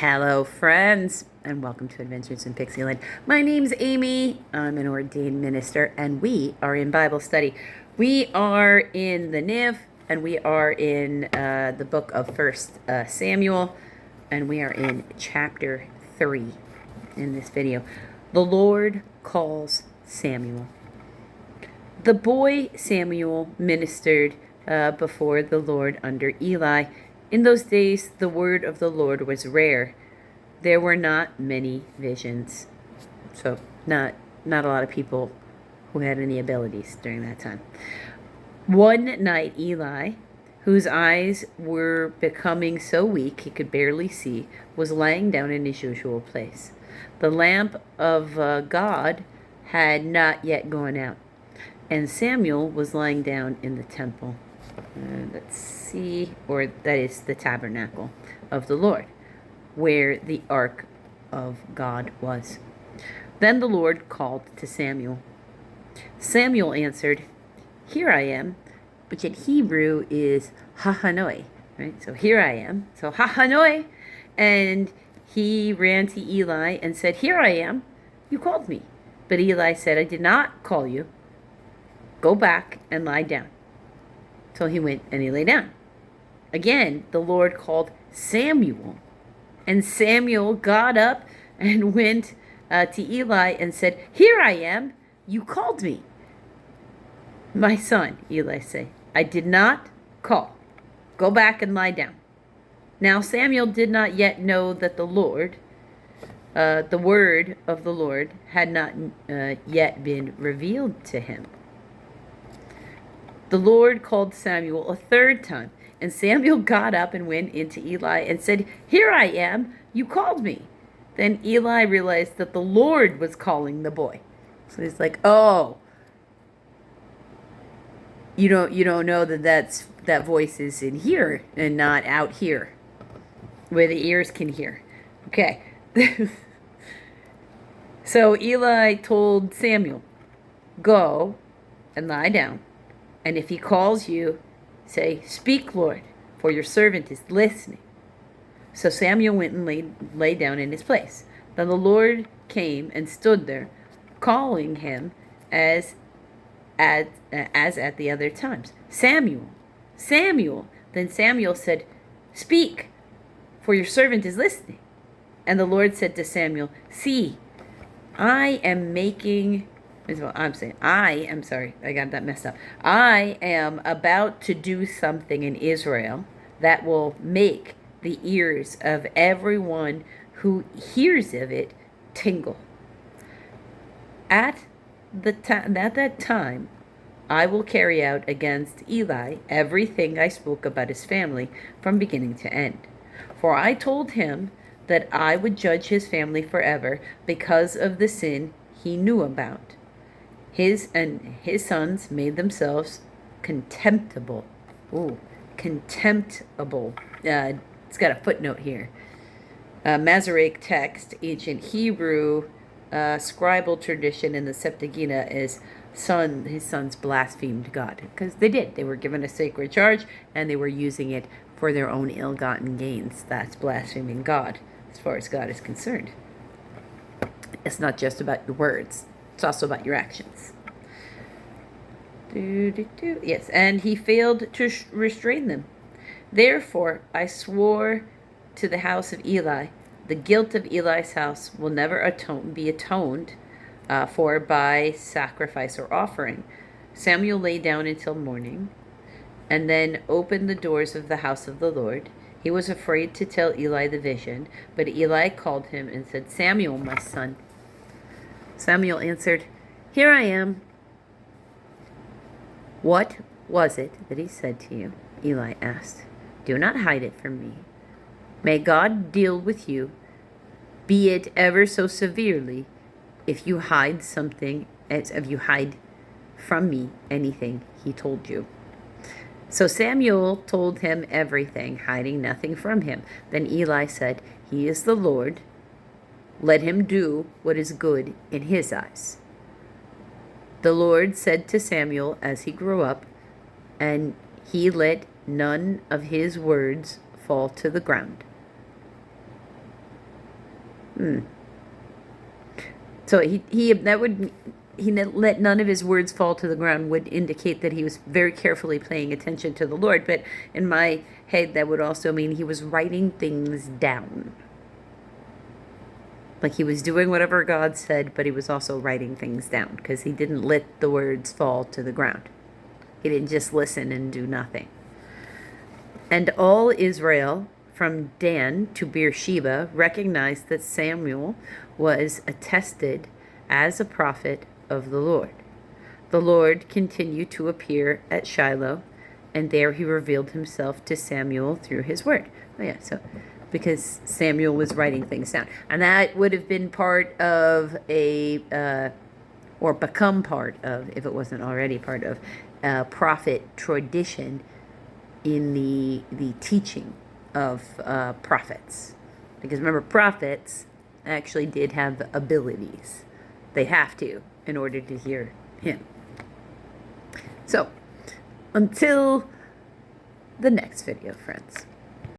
Hello, friends, and welcome to Adventures in Pixieland. My name's Amy. I'm an ordained minister, and we are in Bible study. We are in the NIV, and we are in the book of First Samuel, and we are in chapter 3 in this video. The Lord calls Samuel. The boy Samuel ministered before the Lord under Eli. In those days, the word of the Lord was rare. There were not many visions. So, not a lot of people who had any abilities during that time. One night, Eli, whose eyes were becoming so weak he could barely see, was lying down in his usual place. The lamp of God had not yet gone out, and Samuel was lying down in the temple. Let's see, or that is the tabernacle of the Lord, where the ark of God was. Then the Lord called to Samuel. Samuel answered, "Here I am," which in Hebrew is Hahanoi, right? So here I am. So Hahanoi. And he ran to Eli and said, "Here I am. You called me." But Eli said, "I did not call you. Go back and lie down." So he went and he lay down. Again, the Lord called Samuel. And Samuel got up and went to Eli and said, "Here I am. You called me." "My son," Eli said, "I did not call. Go back and lie down." Now Samuel did not yet know that the word of the Lord, had not yet been revealed to him. The Lord called Samuel a third time, and Samuel got up and went into Eli and said, "Here I am, you called me." Then Eli realized that the Lord was calling the boy. So he's like, "Oh, you don't know that voice is in here and not out here, where the ears can hear." Okay. So Eli told Samuel, "Go and lie down. And if he calls you, say, 'Speak, Lord, for your servant is listening.'" So Samuel went and lay down in his place. Then the Lord came and stood there, calling him as at the other times, "Samuel, Samuel." Then Samuel said, "Speak, for your servant is listening." And the Lord said to Samuel, "See, I am sorry, I got that messed up. I am about to do something in Israel that will make the ears of everyone who hears of it tingle. At that time, I will carry out against Eli everything I spoke about his family from beginning to end. For I told him that I would judge his family forever because of the sin he knew about. His sons made themselves contemptible. Ooh, contemptible. It's got a footnote here. Masoretic text, ancient Hebrew, scribal tradition in the Septuagint is his sons blasphemed God, because they did. They were given a sacred charge and they were using it for their own ill-gotten gains. That's blaspheming God, as far as God is concerned. It's not just about your words. It's also about your actions. Yes, and he failed to restrain them. Therefore, I swore to the house of Eli, the guilt of Eli's house will never be atoned for by sacrifice or offering. Samuel lay down until morning, and then opened the doors of the house of the Lord. He was afraid to tell Eli the vision, but Eli called him and said, "Samuel, my son." Samuel answered, "Here I am." "What was it that he said to you?" Eli asked. "Do not hide it from me. May God deal with you, be it ever so severely, if you hide from me anything he told you." So Samuel told him everything, hiding nothing from him. Then Eli said, "He is the Lord. Let him do what is good in his eyes." The Lord said to Samuel as he grew up, and he let none of his words fall to the ground. So he that would he let none of his words fall to the ground would indicate that he was very carefully paying attention to the Lord. But in my head, that would also mean he was writing things down. Like he was doing whatever God said, but he was also writing things down because he didn't let the words fall to the ground. He didn't just listen and do nothing. And all Israel, from Dan to Beersheba, recognized that Samuel was attested as a prophet of the Lord. The Lord continued to appear at Shiloh, and there he revealed himself to Samuel through his word. Oh, yeah, so because Samuel was writing things down. And that would have been part of or become part of, if it wasn't already part of, prophet tradition in the teaching of prophets. Because remember, prophets actually did have abilities. They have to in order to hear him. So, until the next video, friends.